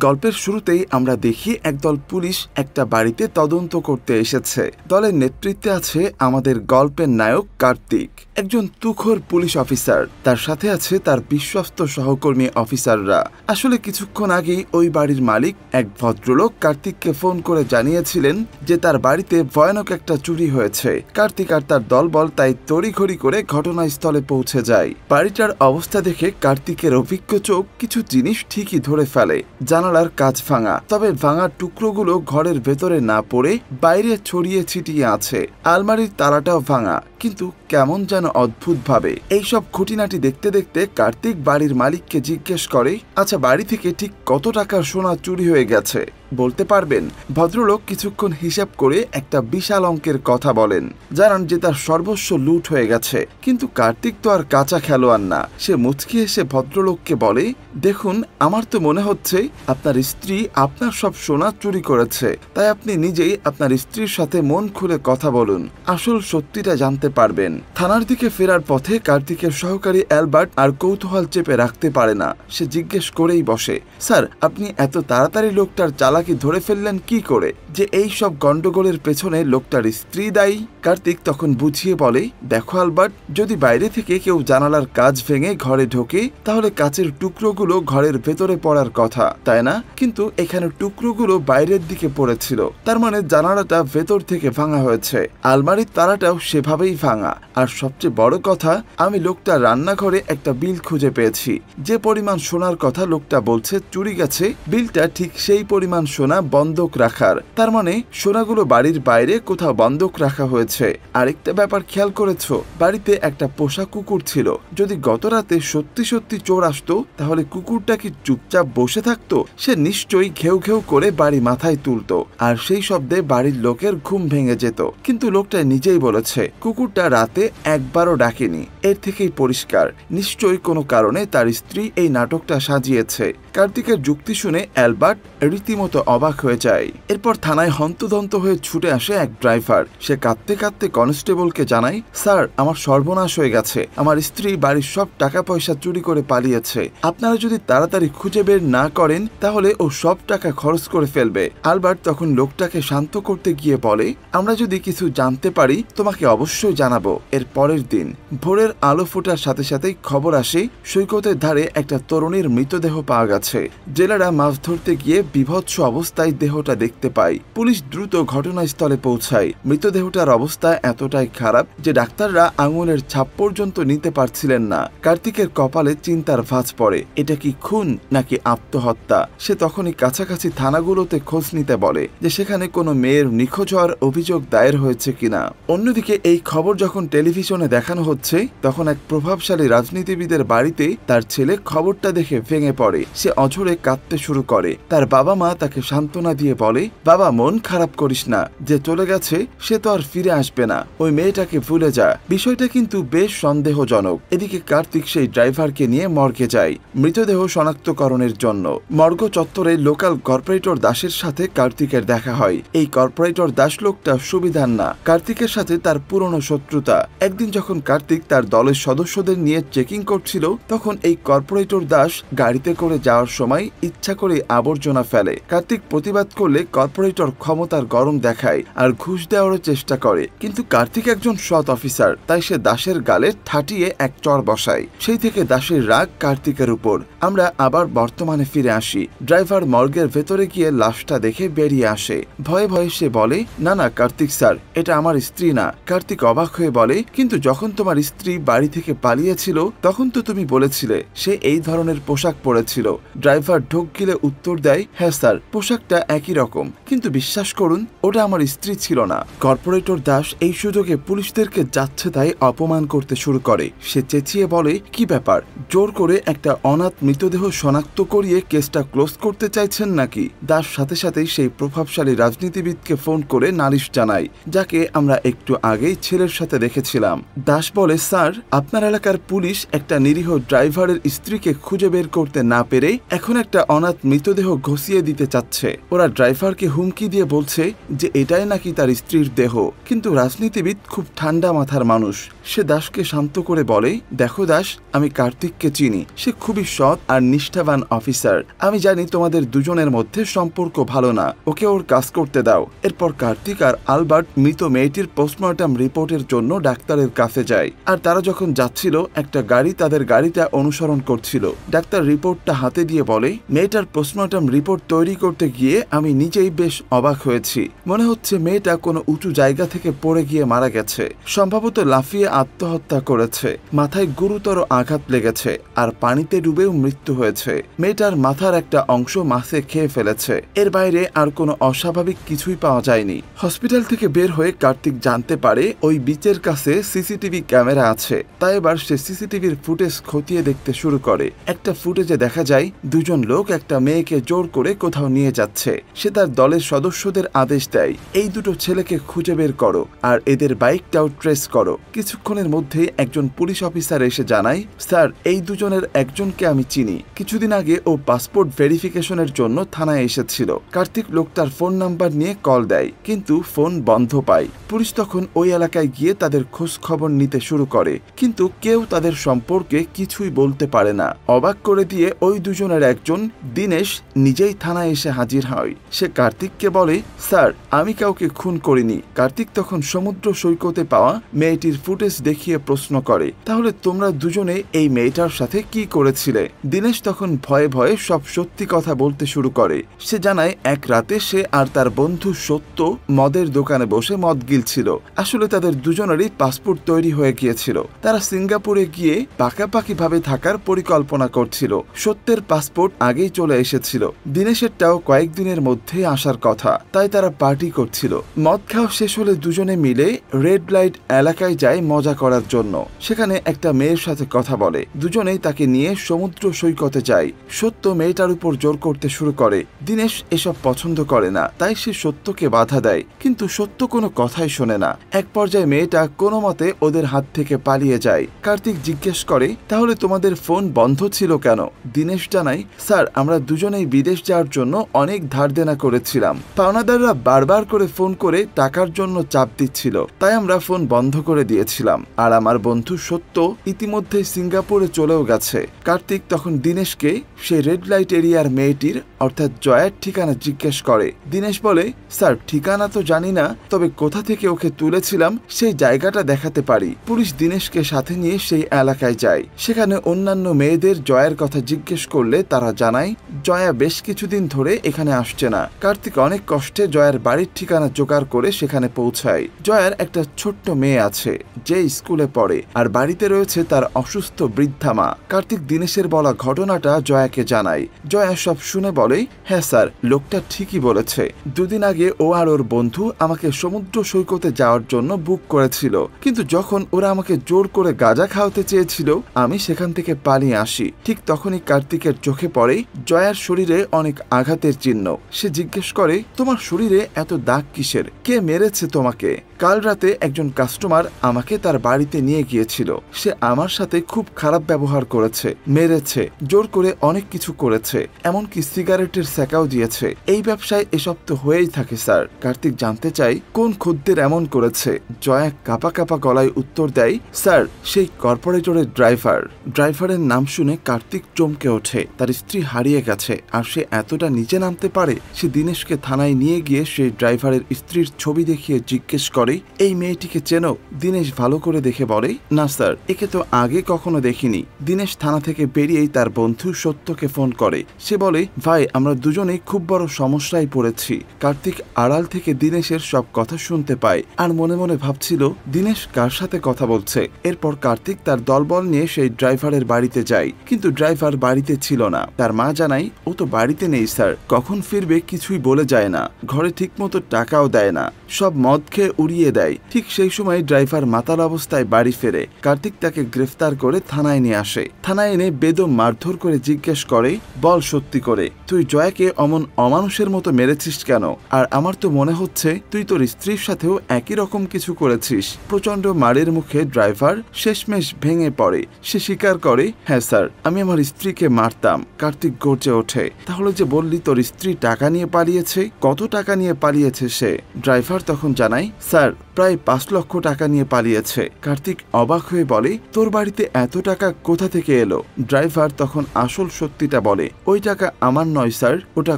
গল্পের শুরুতেই আমরা দেখি একদল পুলিশ একটা বাড়িতে তদন্ত করতে এসেছে। দলের নেতৃত্বে আছে আমাদের গল্পের নায়ক কার্তিক, একজন তুখোর পুলিশ অফিসার। তার সাথে আছে তার বিশ্বস্ত সহকর্মী অফিসাররা। আসলে কিছুক্ষণ আগেই ওই বাড়ির মালিক এক ভদ্রলোক কার্তিককে ফোন করে জানিয়েছিলেন যে তার বাড়িতে ভয়ানক একটা চুরি হয়েছে। কার্তিক আর তার দলবল তাই তড়িঘড়ি করে ঘটনাস্থলে পৌঁছে যায়। বাড়িটার অবস্থা দেখে কার্তিকের অভিজ্ঞ চোখ কিছু জিনিস ঠিকই ধরে ফেলে। জানালার কাঁচ ভাঙা, তবে ভাঙা টুকরোগুলো ঘরের ভেতরে না পড়ে বাইরে ছড়িয়ে ছিটিয়ে আছে। আলমারির তালাটাও ভাঙা, কিন্তু কেমন যেন অদ্ভুতভাবে। এইসব খুঁটিনাটি দেখতে দেখতে কার্তিক বাড়ির মালিককে জিজ্ঞেস করে, আচ্ছা বাড়ি থেকে ঠিক কত টাকার সোনা চুরি হয়ে গেছে বলতে পারবেন? ভদ্রলোক কিছুক্ষণ হিসাব করে একটা বিশাল অঙ্কের কথা বলেন। জানান যে তার সর্বস্ব লুট হয়ে গেছে। কিন্তু কার্তিক তো আর কাঁচা খেলোয়াড় না। সে মুচকি এসে ভদ্রলোককে বলে, দেখুন, আমার তো মনে হচ্ছে আপনার স্ত্রী আপনার সব সোনা চুরি করেছে। তাই আপনি নিজেই আপনার স্ত্রীর সাথে মন খুলে কথা বলুন, আসল সত্যিটা জানতে পারবেন। থানার দিকে ফেরার পথে কার্তিকের সহকারী অ্যালবার্ট আর কৌতূহল চেপে রাখতে পারে না। সে জিজ্ঞেস করেই বসে, স্যার, আপনি এত তাড়াতাড়ি লোকটার চালাকি ধরে ফেললেন কি করে যে এই সব গন্ডগোলের পেছনে লোকটার স্ত্রী দায়ী? কার্তিক তখন বুঝিয়ে বলে, দেখো অ্যালবার্ট, যদি বাইরে থেকে কেউ জানালার কাঁচ ভেঙে ঘরে ঢোকে তাহলে কাঁচের টুকরোগুলো ঘরের ভেতরে পড়ার কথা, তাই না? কিন্তু এখানে টুকরোগুলো বাইরের দিকে পড়েছিল, তার মানে জানালাটা ভেতর থেকে ভাঙা হয়েছে। আলমারির তালাটাও সেভাবেই ভাঙা। আর সবচেয়ে বড় কথা, আমি লোকটা রান্নাঘরে একটা বিল খুঁজে পেয়েছি। যে পরিমাণ সোনার কথা লোকটা বলছে চুরি গেছে, বিলটা ঠিক সেই পরিমাণ সোনা বন্ধক রাখার। তার মানে সোনাগুলো বাড়ির বাইরে কোথাও বন্ধক রাখা হয়েছে। আরেকটা ব্যাপার খেয়াল করেছো? বাড়িতে একটা পোষা কুকুর ছিল। যদি গত রাতে সত্যি সত্যি চোর আসতো তাহলে কুকুরটা কি চুপচাপ বসে থাকতো? সে নিশ্চয়ই ঘেউ ঘেউ করে বাড়ি মাথায় তুলতো, আর সেই শব্দে বাড়ির লোকের ঘুম ভেঙে যেত। কিন্তু লোকটা নিজেই বলেছে কুকুরটা রাতে একবারও ডাকেনি। এর থেকেই পরিষ্কার নিশ্চয়ই কোনো কারণে তার স্ত্রী এই নাটকটা সাজিয়েছে। কার্তিকের যুক্তি শুনে অ্যালবার্ট রীতিমতো অবাক হয়ে যায়। এরপর থানায় হন্তদন্ত হয়ে ছুটে আসে এক ড্রাইভার। সে কাঁদতে কাঁদতে কনস্টেবলকে জানায়, স্যার, আমার সর্বনাশ হয়ে গেছে। আমার স্ত্রী বাড়ির সব টাকা পয়সা চুরি করে পালিয়েছে। আপনারা যদি তাড়াতাড়ি খুঁজে বের না করেন তাহলে ও সব টাকা খরচ করে ফেলবে। অ্যালবার্ট তখন লোকটাকে শান্ত করতে গিয়ে বলে, আমরা যদি কিছু জানতে পারি তোমাকে অবশ্যই জানাবো। এর পরের দিন ভোরের আলো ফোটার সাথে সাথেই খবর আসে সৈকতের ধারে একটা তরুণীর মৃতদেহ পাওয়া গেছে। জেলেরা মাছ ধরতে গিয়ে বিভৎস অবস্থায় দেহটা দেখতে পায়। পুলিশ দ্রুত ঘটনাস্থলে পৌঁছায়। মৃতদেহটার অবস্থা এতটাই খারাপ যে ডাক্তাররা আঙুলের ছাপ পর্যন্ত নিতে পারছিলেন না। কার্তিকের কপালে চিন্তার ভাঁজ পড়ে। এটা কি খুন নাকি আত্মহত্যা? সে তখনই কাছাকাছি থানাগুলোতে খোঁজ নিতে বলে যে সেখানে কোনো মেয়ের নিখোঁজ হওয়ার অভিযোগ দায়ের হয়েছে কিনা। অন্যদিকে এই খবর যখন টেলিভিশনে দেখানো হচ্ছে তখন এক প্রভাবশালী রাজনীতিবিদের বাড়িতে তার ছেলে খবরটা দেখে ভেঙে পড়ে। সে অঝরে কাঁদতে শুরু করে। তার বাবা মা তাকে সান্ত্বনা দিয়ে বলে, বাবা, মন খারাপ করিস না। যে চলে গেছে সে তো আর ফিরে আসবে না। ওই মেয়েটাকে ভুলে যা। বিষয়টা কিন্তু বেশ সন্দেহজনক। এদিকে কার্তিক সেই ড্রাইভারকে নিয়ে মর্গে যায় মৃতদেহ শনাক্তকরণের জন্য। মর্গ চত্বরে লোকাল কর্পোরেটর দাসের সাথে কার্তিকের দেখা হয়। এই কর্পোরেটর দাস লোকটা সুবিধার না। কার্তিকের সাথে তার পুরনো শত্রুতা। একদিন যখন কার্তিক তার দলের সদস্যদের নিয়ে চেকিং করছিল তখন এই কর্পোরেটর দাস গাড়িতে করে যাওয়ার সময় ইচ্ছা করে আবর্জনা ফেলে। কার্তিক প্রতিবাদ করলে কর্পোরেটর ক্ষমতার গরম দেখায় আর ঘুষ দেওয়ারও চেষ্টা করে। কিন্তু কার্তিক একজন সৎ অফিসার, তাই সে দাসের গালে ঠাটিয়ে এক চড় বসায়। সেই থেকে দাসের রাগ কার্তিকের উপর। আমরা আবার বর্তমানে ফিরে আসি। ড্রাইভার মর্গের ভেতরে গিয়ে লাশটা দেখে বেরিয়ে আসে। ভয়ে ভয়ে সে বলে, না না কার্তিক স্যার, এটা আমার স্ত্রী না। কার্তিক অবাক হয়ে বলে, কিন্তু যখন তোমার স্ত্রী বাড়ি থেকে পালিয়েছিল তখন তো তুমি বলেছিলে সে এই ধরনের পোশাক পরেছিল। ড্রাইভার ঢোক গিলে উত্তর দেয়, হ্যাঁ স্যার, পোশাকটা একই রকম, কিন্তু বিশ্বাস করুন ওটা আমার স্ত্রী ছিল না। কর্পোরেটর দাস এই সুযোগে পুলিশদেরকে যাচ্ছে তাই অপমান করতে শুরু করে। সে চেঁচিয়ে বলে, কি ব্যাপার, জোর করে একটা অনাথ মৃতদেহ শনাক্ত করিয়ে কেসটা ক্লোজ করতে চাইছেন নাকি? দাস সাথে সাথেই সেই প্রভাবশালী রাজনীতিবিদকে ফোন করে নালিশ জানায়, যাকে আমরা একটু আগেই ছেলের সাথে দেখেছিলাম। দাস বলে, স্যার, আপনার এলাকার পুলিশ একটা নিরীহ ড্রাইভারের স্ত্রীকে খুঁজে বের করতে না পেরে এখন একটা অনাথ মৃতদেহ ঘষিয়ে দিতে চাচ্ছে। ওরা ড্রাইভারকে হুমকি দিয়ে বলছে যে এটাই নাকি তার স্ত্রীর দেহ। কিন্তু রাজনীতিবিদ খুব ঠান্ডা মাথার মানুষ। সে দাসকে শান্ত করে বলে, দেখো দাস, আমি কার্তিককে চিনি। সে খুবই সৎ আর নিষ্ঠাবান অফিসার। আমি জানি তোমাদের দুজনের মধ্যে সম্পর্ক ভালো না। ওকে ওর কাজ করতে দাও। এরপর কার্তিক আর আলবার্ট মৃত মেয়েটির পোস্টমর্টম রিপোর্টের জন্য ডাক্তারের কাছে যায়। আর তারা যখন যাচ্ছিল, একটা গাড়ি তাদের গাড়িটা অনুসরণ করছিল। ডাক্তার রিপোর্টটা হাতে দিয়ে বলে, মেয়েটার পোস্টমর্টম রিপোর্ট তৈরি করতে গিয়ে আমি নিজেই বেশ অবাক হয়েছি। মনে হচ্ছে মেয়েটা কোনো উঁচু জায়গা থেকে পড়ে গিয়ে মারা গেছে। সম্ভবত লাফিয়ে আত্মহত্যা করেছে। মাথায় গুরুতর আঘাত লেগেছে আর পানিতে ডুবেও মৃত্যু হয়েছে। মেয়েটার মাথার একটা অংশ মাছে খেয়ে ফেলেছে। এর বাইরে আর কোনো অস্বাভাবিক কিছুই পাওয়া যায়নি। হসপিটাল থেকে বের হয়ে কার্তিক জানতে পারে ওই বিচের কাছে সিসিটিভি ক্যামেরা আছে। তাই এবার সে সিসিটিভির ফুটেজ খতিয়ে দেখতে শুরু করে। একটা ফুটেজে দেখা যায় দুজন লোক একটা মেয়েকে জোর করে কোথাও নিয়ে যাচ্ছে। সে তার দলের সদস্যদের আদেশ দেয়, এই দুটো ছেলেকে খুঁজে বের করো আর এদের বাইকটাও ট্রেস করো। কিছুক্ষণের মধ্যেই একজন পুলিশ অফিসার এসে জানায়, স্যার, এই দুজনের একজনকে আমি চিনি। কিছুদিন আগে ও পাসপোর্ট ভেরিফিকেশনের জন্য থানায় এসেছিল। কার্তিক লোকটার ফোন নাম্বার নিয়ে কল দেয়, কিন্তু ফোন বন্ধ পায়। পুলিশ তখন ওই এলাকায় গিয়ে তাদের খোঁজ খবর নিতে শুরু করে, কিন্তু কেউ তাদের সম্পর্কে কিছুই বলতে পারে না। অবাক করে দিয়ে ওই দুজনের একজন, দীনেশ, নিজেই থানায় এসে হাজির হয়। সে কার্তিককে বলে, স্যার, আমি কাউকে খুন করিনি। কার্তিক তখন সমুদ্র সৈকতে পাওয়া মেয়েটির ফুটেজ দেখিয়ে প্রশ্ন করে, তাহলে তোমরা দুজনে এই মেয়েটার সাথে কি করেছিলে? দীনেশ তখন ভয়ে ভয়ে সব সত্যি কথা বলতে শুরু করে। সে জানায় এক রাতে সে আর তার বন্ধু সত্য মদের দোকানে বসে মদ গিলছিল। আসলে তাদের দুজনেরই পাসপোর্ট তৈরি হয়ে গিয়েছিল। তারা সিঙ্গাপুরে গিয়ে পাকাপাকি ভাবে থাকার পরিকল্পনা করছিল। সত্যের পাসপোর্ট আগেই চলে এসেছিল। দীনেশেরটাও কয়েকদিনের মধ্যে আসার কথা। তাই তারা পার্টি করছিল। মদ খাওয়া শেষ হলে দুজনে মিলে রেড লাইট এলাকায় যায় মজা করার জন্য। সেখানে একটা মেয়ের সাথে কথা বলে। দুজনেই তাকে নিয়ে সমুদ্র সৈকতে যায়। সত্য মেয়েটার উপর জোর করতে শুরু করে। দীনেশ এসব পছন্দ করে না, তাই সে সত্যকে বাধা দেয়, কিন্তু সত্য কোনো কথাই শোনে না। এক পর্যায়ে মেয়েটা কোনো মতে ওদের হাত থেকে পালিয়ে যায়। কার্তিক জিজ্ঞেস করে, তাহলে তোমাদের ফোন বন্ধ ছিল কেন? দীনেশ জানায়, স্যার, আমরা দুজনেই বিদেশ যাওয়ার জন্য অনেক ধার দেনা করেছিলাম। পাওনাদাররা বারবার করে ফোন করে টাকার জন্য চাপ দিচ্ছিল, তাই আমরা ফোন বন্ধ করে দিয়েছিলাম। আর আমার বন্ধু সত্য ইতিমধ্যে সিঙ্গাপুরে চলেও গেছে। কার্তিক তখন দীনেশকে সেই রেড লাইট এরিয়ার মেয়েটির অর্থাৎ জয়ার ঠিকানা জিজ্ঞেস করে। দীনেশ বলে, স্যার, ঠিকানা তো জানি না, তবে কোথা থেকে ওকে তুলেছিলাম সেই জায়গাটা দেখাতে পারি। পুলিশ দীনেশকে সাথে নিয়ে সেই এলাকায় যায়। সেখানে অন্যান্য মেয়েদের জয়ার কথা জিজ্ঞেস করলে তারা জানায় জয়া বেশ কিছুদিন ধরে এখানে আসছে না। কার্তিক অনেক কষ্টে জয়ার বাড়ির ঠিকানা জোগাড় করে সেখানে পৌঁছায়। জয়ার একটা ছোট্ট মেয়ে আছে যে স্কুলে পড়ে, আর বাড়িতে রয়েছে তার অসুস্থ বৃদ্ধা মা। কার্তিক দীনেশের বলা ঘটনাটা জয়াকে জানায়। জয়া সব শুনে বলে, হ্যাঁ স্যার, লোকটা ঠিকই বলেছে। দুদিন আগে ও আর ওর বন্ধু আমাকে সমুদ্র সৈকতে যাওয়ার জন্য বুক করেছিল, কিন্তু যখন ওরা আমাকে জোর করে গাঁজা খাওয়াতে চেয়েছিল আমি সেখান থেকে পালিয়ে আসি। ঠিক তখনই কার্তিকের চোখে পড়ে জয়ার শরীরে অনেক আঘাতের চিহ্ন। সে জিজ্ঞেস করে, তোমার শরীরে এত দাগ কিসের? কে মেরেছে তোমাকে? কাল রাতে একজন কাস্টমার আমাকে তার বাড়িতে নিয়ে গিয়েছিল। সে আমার সাথে খুব খারাপ ব্যবহার করেছে, মেরেছে, জোর করে অনেক কিছু করেছে, এমনকি সিগারেটের স্যাকাও দিয়েছে। এই ব্যবসায় এসব তো হয়েই থাকে স্যার। কার্তিক জানতে চাই, কোন খদ্দের এমন করেছে? জয়া কাঁপা কাঁপা গলায় উত্তর দেয়, স্যার, সেই কর্পোরেটরের ড্রাইভার। ড্রাইভারের নাম শুনে কার্তিক চমকে ওঠে। তার স্ত্রী হারিয়ে গেছে আর সে এতটা নিচে নামতে পারে? সে দীনেশকে থানায় নিয়ে গিয়ে সেই ড্রাইভারের স্ত্রীর ছবি দেখিয়ে জিজ্ঞেস করে, এই মেয়েটিকে চেনো? দীনেশ ভালো করে দেখে বলে, না স্যার, একে তো আগে কখনো দেখিনি। দীনেশ থানা থেকে বেরিয়েই তার বন্ধু সত্যকে ফোন করে। সে বলে, ভাই, আমরা দুজনেই খুব বড় সমস্যায় পড়েছি। কার্তিক আড়াল থেকে দীনেশের সব কথা শুনতে পায় আর মনে মনে ভাবছিল দীনেশ কার সাথে কথা বলছে। এরপর কার্তিক তার দলবল নিয়ে সেই ড্রাইভারের বাড়িতে যায়, কিন্তু ড্রাইভার বাড়িতে ছিল না। তার মা জানায়, ও তো বাড়িতে নেই স্যার, কখন ফিরবে কিছুই বলে যায় না, ঘরে ঠিকমতো টাকাও দেয় না, সব মদ খেয়ে উড়িয়ে উড়িয়ে দেয়। ঠিক সেই সময় ড্রাইভার মাতাল অবস্থায় বাড়ি ফেরে। কার্তিক তাকে গ্রেফতার করে থানায় নিয়ে আসে। থানায় এনে বেদম মারধর করে জিজ্ঞেস করে, বল সত্যি করে তুই জয়াকে অমন অমানুষের মতো মেরেছিস কেন? আর আমার তো মনে হচ্ছে তুই তোর স্ত্রীর সাথেও একই রকম কিছু করেছিস। প্রচন্ড মারের মুখে ড্রাইভার শেষমেশ ভেঙে পড়ে। সে স্বীকার করে, হ্যাঁ স্যার, আমি আমার স্ত্রীকে মারতাম। কার্তিক গর্জে ওঠে, তাহলে যে বললি তোর স্ত্রী টাকা নিয়ে পালিয়েছে, কত টাকা নিয়ে পালিয়েছে সে? ড্রাইভার তখন জানায়, স্যার প্রায় 5 লক্ষ টাকা নিয়ে পালিয়েছে। কার্তিক অবাক হয়ে বলে, তোর বাড়িতে এত টাকা কোথা থেকে এলো? ড্রাইভার তখন আসল সত্যিটা বলে, ওই টাকা আমার নয় স্যার, ওটা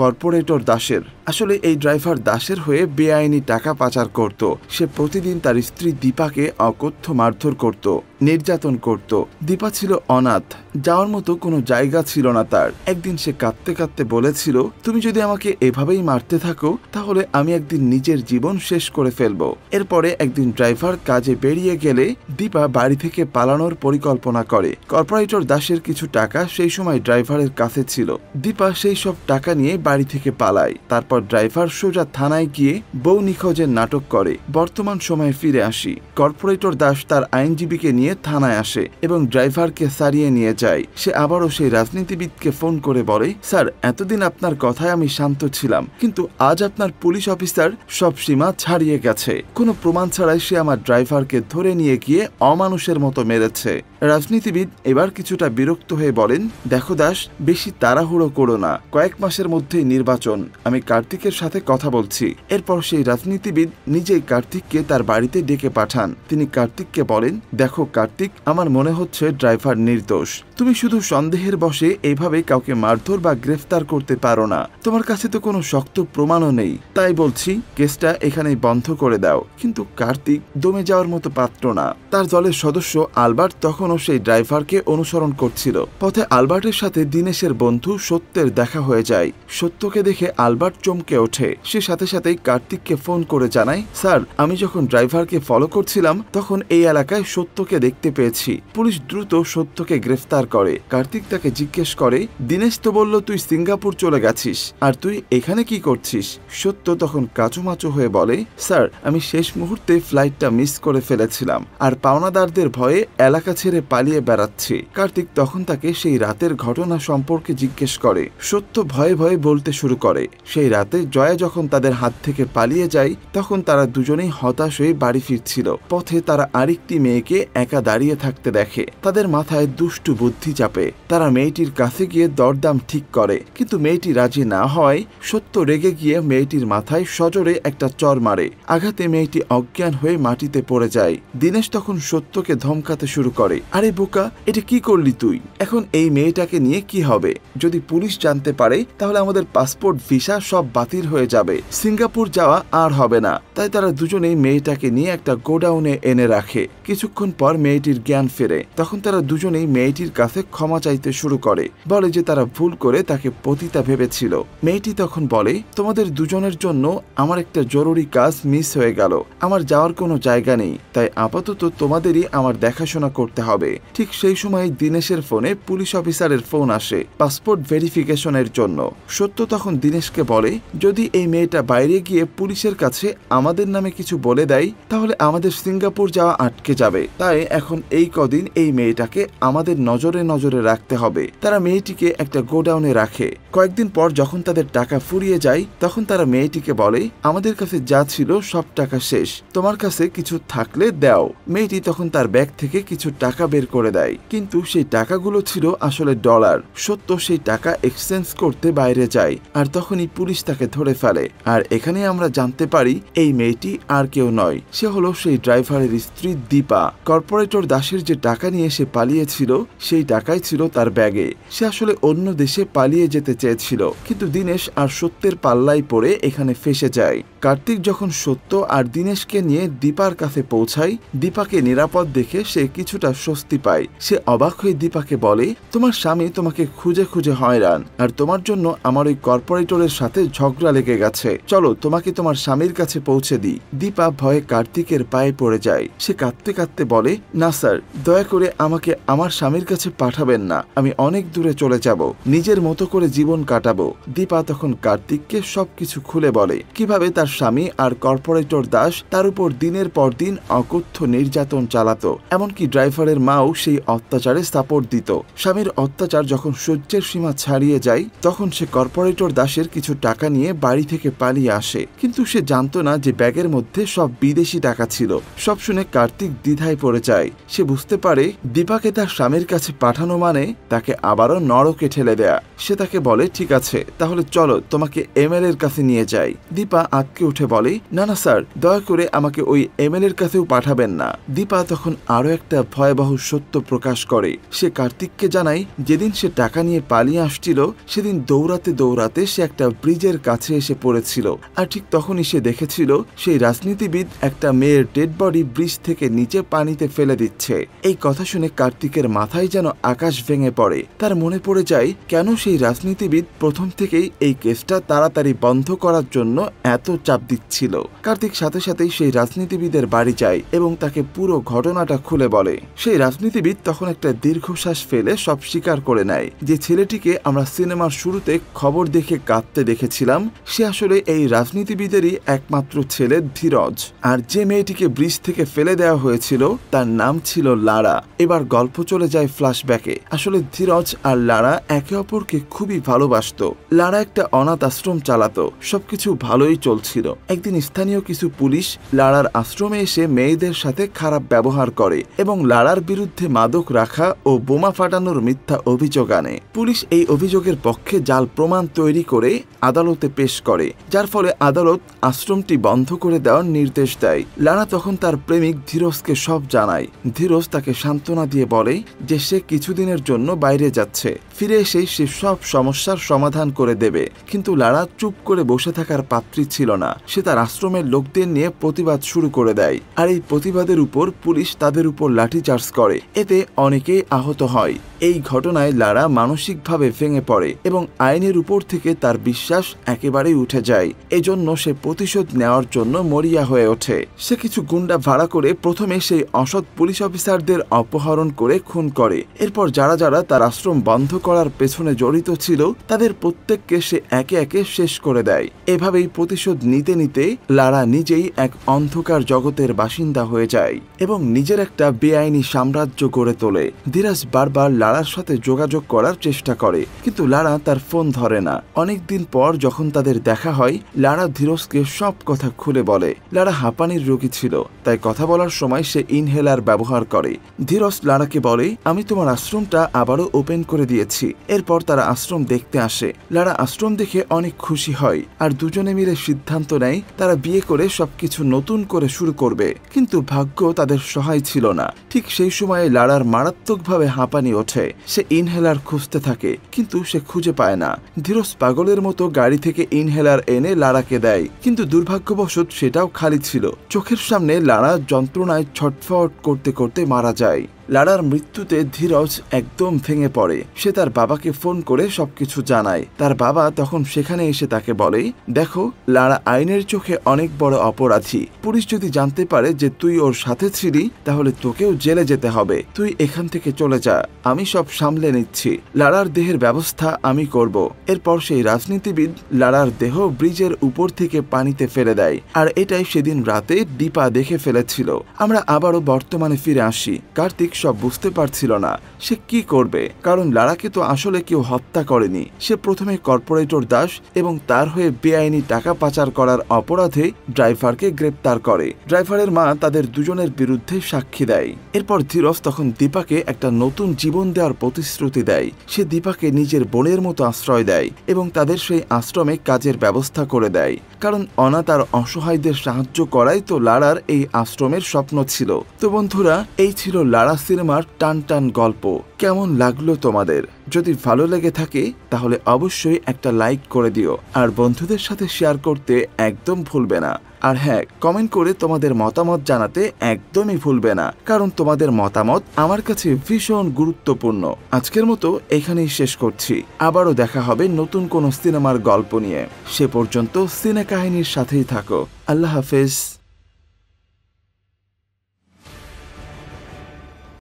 কর্পোরেটর দাসের। আসলে এই ড্রাইভার দাসের হয়ে বেআইনি টাকা পাচার করত। সে প্রতিদিন তার স্ত্রী দীপাকে অকথ্য মারধর করত, নির্যাতন করত। দীপা ছিল অনাথ, যাওয়ার মতো কোনো জায়গা ছিল না তার। একদিন সে কাঁদতে কাঁদতে বলেছিল, তুমি যদি আমাকে এভাবেই মারতে থাকো তাহলে আমি একদিন নিজের জীবন শেষ করে ফেলবো। এরপরে একদিন ড্রাইভার কাজে বেরিয়ে গেলে দীপা বাড়ি থেকে পালানোর পরিকল্পনা করে। কর্পোরেটর দাসের কিছু টাকা সেই সময় ড্রাইভারের কাছে ছিল। দীপা সেই সব টাকা নিয়ে বাড়ি থেকে পালায়। তারপর ড্রাইভার সোজা থানায় গিয়ে বউ নিখোঁজের নাটক করে। বর্তমান সময়ে ফিরে আসি। কর্পোরেটর দাস তার আইনজীবীকে নিয়ে থানায় আসে এবং ড্রাইভারকে সারিয়ে নিয়ে যায়। সে আবারও সেই রাজনীতিবিদকে ফোন করে বলে, স্যার এতদিন আপনার কথায় আমি শান্ত ছিলাম, কিন্তু আজ আপনার পুলিশ অফিসার সব সীমা ছাড়িয়ে গেছে। কোনো প্রমাণ ছাড়াই সে আমার ড্রাইভারকে ধরে নিয়ে গিয়ে অমানুষের মতো মেরেছে। রাজনীতিবিদ এবার কিছুটা বিরক্ত হয়ে বলেন, দেখো দাস, বেশি তাড়াহুড়ো করো না, কয়েক মাসের মধ্যেই নির্বাচন, আমি কার্তিকের সাথে কথা বলছি। এরপর সেই রাজনীতিবিদ নিজেই কার্তিককে তার বাড়িতে ডেকে পাঠান। তিনি কার্তিককে বলেন, দেখো কার্তিক, আমার মনে হচ্ছে ড্রাইভার নির্দোষ। তুমি শুধু সন্দেহের বশে এইভাবে কাউকে মারধর বা গ্রেফতার করতে পারো না। তোমার কাছে তো কোনো শক্ত প্রমাণও নেই। তাই বলছি কেসটা এখানেই বন্ধ করে দাও। কিন্তু কার্তিক দমে যাওয়ার মতো পাত্র না। তার দলের সদস্য আলবার্ট তখনও সেই ড্রাইভারকে অনুসরণ করছিল। পথে আলবার্টের সাথে দীনেশের বন্ধু সত্যের দেখা হয়ে যায়। সত্যকে দেখে আলবার্ট চমকে ওঠে। সে সাথে সাথেই কার্তিককে ফোন করে জানায়, স্যার আমি যখন ড্রাইভারকে ফলো করছিলাম তখন এই এলাকায় সত্যকে দেখতে পেয়েছি। পুলিশ দ্রুত সত্যকে গ্রেফতার করে। কার্তিক তাকে জিজ্ঞেস করে, দীনেশ তো বলল তুই সিঙ্গাপুর চলে গেছিস, আর তুই এখানে কি করছিস? সত্য তখন কাচুমাচু হয়ে বলে, স্যার আমি শেষ মুহূর্তে ফ্লাইটটা মিস করে ফেলেছিলাম, আর পাওনাদারদের ভয়ে এলাকা ছেড়ে পালিয়ে বেড়াচ্ছি। কার্তিক তখন তাকে সেই রাতের ঘটনা সম্পর্কে জিজ্ঞেস করে। সত্য ভয়ে ভয়ে বলতে শুরু করে, সেই রাতে জয়া যখন তাদের হাত থেকে পালিয়ে যায় তখন তারা দুজনেই হতাশ হয়ে বাড়ি ফিরছিল। পথে তারা আরেকটি মেয়েকে একা দাঁড়িয়ে থাকতে দেখে। তাদের মাথায় দুষ্টু বুদ্ধি চাপে। তারা মেয়েটির কাছে গিয়ে দরদাম ঠিক করে, কিন্তু মেয়েটি রাজি না হয়। সত্য রেগে গিয়ে মেয়েটির মাথায় সজোরে একটা চর মারে। আঘাতে মেয়েটি অজ্ঞান হয়ে মাটিতে পড়ে যায়। দীনেশ তখন সত্যকে ধমকাতে শুরু করে, আরে বোকা, এটা কি করলি তুই? এখন এই মেয়েটাকে নিয়ে কি হবে? যদি পুলিশ জানতে পারে তাহলে আমাদের পাসপোর্ট ভিসা সব বাতিল হয়ে যাবে, সিঙ্গাপুর যাওয়া আর হবে না। তাই তারা দুজনেই মেয়েটাকে নিয়ে একটা গোডাউনে এনে রাখে। কিছুক্ষণ পর মেয়েটির জ্ঞান ফেরে। তখন তারা দুজনেই মেয়েটির কাছে ক্ষমা চাইতে শুরু করে। বলে যে তারা ভুল করে তাকে পতিতা ভেবেছিল। মেয়েটি তখন বলে, তোমাদের দুজনের জন্য আমার একটা জরুরি কাজ মিস হয়ে গেল। আমার যাওয়ার কোনো জায়গা নেই, তাই আপাতত তোমাদেরই আমার দেখাশোনা করতে হবে। ঠিক সেই সময় দীনেশের ফোনে পুলিশ অফিসারের ফোন আসে পাসপোর্ট ভেরিফিকেশনের জন্য। সত্য তখন দীনেশকে বলে, যদি এই মেয়েটা বাইরে গিয়ে পুলিশের কাছে আমাদের নামে কিছু বলে দেয় তাহলে আমাদের সিঙ্গাপুর যাওয়া আটকে যাবে। তাই এখন এই কদিন এই মেয়েটাকে আমাদের নজরে নজরে রাখতে হবে। তারা মেয়েটিকে একটা গোডাউনে রাখে। কয়েকদিন পর যখন তাদের টাকা ফুরিয়ে যায় তখন তারা মেয়েটিকে বলে, আমাদের কাছে যা ছিল সব টাকা শেষ, তোমার কাছে কিছু থাকলে দাও। মেয়েটি তখন তার ব্যাগ থেকে কিছু টাকা বের করে দেয়, কিন্তু সেই টাকাগুলো ছিল আসলে ডলার। সত্য সেই টাকা এক্সচেঞ্জ করতে বাইরে যায়, আর তখনই পুলিশ তাকে ধরে ফেলে। আর এখানে আমরা জানতে পারি এই মেয়েটি আর কেউ নয়, সে হলো সেই ড্রাইভারের স্ত্রী দীপা। কর্পোরেটর দাসের যে টাকা নিয়ে সে পালিয়েছিল সেই টাকাই ছিল তার ব্যাগে। সে আসলে অন্য দেশে পালিয়ে যেতে চেয়েছিল, কিন্তু দীনেশ আর সত্যের পাল্লায় পড়ে এখানে ফেসে যায়। কার্তিক যখন সত্য আর দীনেশকে নিয়ে দীপার কাছে পৌঁছায়, দীপাকে নিরাপদ দেখে সে কিছুটা স্বস্তি পায়। সে অবাক হয়ে দীপাকে বলে, তোমার স্বামী তোমাকে খুঁজে খুঁজে হয়রান, আর তোমার জন্য আমার ওই কর্পোরেটরের সাথে ঝগড়া লেগে গেছে। চলো তোমাকে তোমার স্বামীর কাছে পৌঁছে দিই। দীপা ভয়ে কার্তিকের পায়ে পড়ে যায়। সে কাঁদতে কাঁদতে বলে, না স্যার, দয়া করে আমাকে আমার স্বামীর কাছে পাঠাবেন না। আমি অনেক দূরে চলে যাব, নিজের মতো করে জীবন কাটাবো। দীপা তখন কার্তিককে সবকিছু খুলে বলে, কিভাবে তার তার স্বামী আর কর্পোরেটর দাস তার উপর দিনের পর দিন অকথ্য নির্যাতন চালাতো। এমনকি ড্রাইভারের মাও সেই অত্যাচারে সাপোর্ট দিত। স্বামীর অত্যাচার যখন সহ্যের সীমা ছাড়িয়ে যায় তখন সে কর্পোরেটর দাসের কিছু টাকা নিয়ে বাড়ি থেকে পালিয়ে আসে। কিন্তু সে জানতো না যে ব্যাগের মধ্যে সব বিদেশি টাকা ছিল। সব শুনে কার্তিক দ্বিধায় পড়ে যায়। সে বুঝতে পারে দীপাকে তার স্বামীর কাছে পাঠানো মানে তাকে আবারও নরকে ঠেলে দেয়া। সে তাকে বলে, ঠিক আছে তাহলে চলো তোমাকে এমএলএর কাছে নিয়ে যাই। দীপা আঁতকে উঠে বলে, না না স্যার, দয়া করে আমাকে ওই এমএলএর কাছেও পাঠাবেন না। দীপা তখন আরো একটা ভয়াবহ সত্য প্রকাশ করে। সে কার্তিককে জানায় যেদিন সে টাকা নিয়ে পালিয়ে আসছিল সেদিন দৌড়াতে দৌড়াতে সে একটা ব্রিজের কাছে এসে পড়েছিল। আর ঠিক তখনই সে দেখেছিল সেই রাজনীতিবিদ একটা মেয়ের ডেড বডি ব্রিজ থেকে নিচে পানিতে ফেলে দিচ্ছে। এই কথা শুনে কার্তিকের মাথায় যেন আকাশ ভেঙে পড়ে। তার মনে পড়ে যায় কেন সেই রাজনীতিবিদ প্রথম থেকেই এই কেসটা তাড়াতাড়ি বন্ধ করার জন্য এত চাপ দিচ্ছিল। কার্তিক সাথে সাথেই সেই রাজনীতিবিদের বাড়ি যায় এবং তাকে পুরো ঘটনাটা খুলে বলে। সেই রাজনীতিবিদ তখন একটা দীর্ঘশ্বাস ফেলে সব স্বীকার করে নেয় যে ছেলেটিকে আমরা সিনেমার শুরুতে খবর দেখে কাঁদতে দেখেছিলাম সে আসলে এই রাজনীতিবিদেরই একমাত্র ছেলে ধীরজ। আর যে মেয়েটিকে ব্রিজ থেকে ফেলে দেওয়া হয়েছিল তার নাম ছিল লারা। এবার গল্প চলে যায় ফ্ল্যাশব্যাকে। আসলে ধীরজ আর লারা একে অপরকে খুবই ভালোবাসতো। লারা একটা অনাথ আশ্রম চালাতো, সবকিছু ভালোই চলছিল। একদিন স্থানীয় কিছু পুলিশ লারার আশ্রমে এসে মেয়েদের সাথে খারাপ ব্যবহার করে এবং লারার বিরুদ্ধে মাদক রাখা ও বোমা ফাটানোর মিথ্যা অভিযোগ আনে। পুলিশ এই অভিযোগের পক্ষে জাল প্রমাণ তৈরি করে আদালতে পেশ করে, যার ফলে আদালত আশ্রমটি বন্ধ করে দেওয়ার নির্দেশ দেয়। লারা তখন তার প্রেমিক ধীরজকে সব জানায়। ধীরজ তাকে সান্ত্বনা দিয়ে বলে যে সে কিছুদিনের জন্য বাইরে যাচ্ছে, ফিরে এসে সে সব সমস্যার সমাধান করে দেবে। কিন্তু লারা চুপ করে বসে থাকার পাত্রী ছিল না। সে তার আশ্রমের লোকদের নিয়ে প্রতিবাদ শুরু করে দেয়। আর এই প্রতিবাদের উপর পুলিশ তাদের উপর লাঠিচার্জ করে। এতে অনেকেই আহত হয়। এই ঘটনায় লারা মানসিকভাবে ভেঙে পড়ে এবং আইনের উপর থেকে তার বিশ্বাস একেবারেই উঠে যায়। এজন্য সে প্রতিশোধ নেওয়ার জন্য মরিয়া হয়ে ওঠে। সে কিছু গুন্ডা ভাড়া করে প্রথমে সেই অসৎ পুলিশ অফিসারদের অপহরণ করে খুন করে। এরপর যারা যারা তার আশ্রম বন্ধ করার পেছনে জড়িত ছিল তাদের প্রত্যেককে সে একে একে শেষ করে দেয়। এভাবেই প্রতিশোধ নিতে নিতে লারা নিজেই এক অন্ধকার জগতের বাসিন্দা হয়ে যায় এবং নিজের একটা বেআইনি সাম্রাজ্য গড়ে তোলে। ধীরাজ বারবার লারার সাথে যোগাযোগ করার চেষ্টা করে কিন্তু লারা তার ফোন ধরে না। অনেকদিন পর যখন তাদের দেখা হয় লারা ধীরজকে সব কথা খুলে বলে। লারা হাঁপানির রোগী ছিল, তাই কথা বলার সময় সে ইনহেলার ব্যবহার করে। ধীরজ লারাকে বলে, আমি তোমার আশ্রমটা আবারও ওপেন করে দিয়েছি। এরপর তারা আশ্রম দেখতে আসে। লারা আশ্রম দেখে অনেক খুশি হয় আর দুজনে মিলে সিদ্ধান্ত নেয় তারা বিয়ে করে সবকিছু নতুন করে শুরু করবে। কিন্তু ভাগ্য তাদের সহায় ছিল না। ঠিক সেই সময়ে লারার মারাত্মকভাবে হাঁপানি ওঠে। সে ইনহেলার খুঁজতে থাকে কিন্তু সে খুঁজে পায় না। ধীরজ পাগলের মতো গাড়ি থেকে ইনহেলার এনে লারাকে দেয়, কিন্তু দুর্ভাগ্যবশত সেটাও খালি ছিল। চোখের সামনে লারা যন্ত্রণায় ছটফট করতে করতে মারা যায়। লারার মৃত্যুতে ধীরজ একদম ভেঙে পড়ে। সে তার বাবাকে ফোন করে সবকিছু জানায়। তার বাবা তখন সেখানে এসে তাকে বলে, দেখো লারা আইনের চোখে অনেক বড় অপরাধী। পুলিশ যদি জানতে পারে যে তুই ওর সাথে ছিলি তাহলে তোকেও জেলে যেতে হবে। তুই এখান থেকে চলে যা, আমি সব সামলে নিচ্ছি। লারার দেহের ব্যবস্থা আমি করব। এরপর সেই রাজনীতিবিদ লারার দেহ ব্রিজের উপর থেকে পানিতে ফেলে দেয়। আর এটাই সেদিন রাতে দীপা দেখে ফেলেছিল। আমরা আবারও বর্তমানে ফিরে আসি। কার্তিক সব বুঝতে পারছিল না সে কি করবে, কারণ লারাকে তো আসলে কেউ হত্যা করেনি। সে প্রথমে কর্পোরেটর দাস এবং তার হয়ে বেআইনি টাকা পাচার করার অপরাধে ড্রাইভারকে গ্রেপ্তার করে। ড্রাইভারের মা তাদের দুজনের বিরুদ্ধে সাক্ষী দেয়। এরপর ধীরজ তখন দীপাকে একটা নতুন জীবন দেওয়ার প্রতিশ্রুতি দেয়। সে দীপাকে নিজের বোনের মতো আশ্রয় দেয় এবং তাদের সেই আশ্রমে কাজের ব্যবস্থা করে দেয়, কারণ অনাথ আর অসহায়দের সাহায্য করাই তো লারার এই আশ্রমের স্বপ্ন ছিল। তো বন্ধুরা, এই ছিল লারা সিনেমার টান টান গল্প। কেমন লাগলো তোমাদের? যদি ভালো লেগে থাকে তাহলে অবশ্যই একটা লাইক করে দিও আর বন্ধুদের সাথে শেয়ার করতে একদম ভুলবে না। আর হ্যাঁ, কমেন্ট করে তোমাদের মতামত জানাতে একদমই ভুলবে না, কারণ তোমাদের মতামত আমার কাছে ভীষণ গুরুত্বপূর্ণ। আজকের মতো এখানেই শেষ করছি। আবারও দেখা হবে নতুন কোনো সিনেমার গল্প নিয়ে। সে পর্যন্ত সিনে কাহিনীর সাথেই থাকো। আল্লাহ হাফেজ।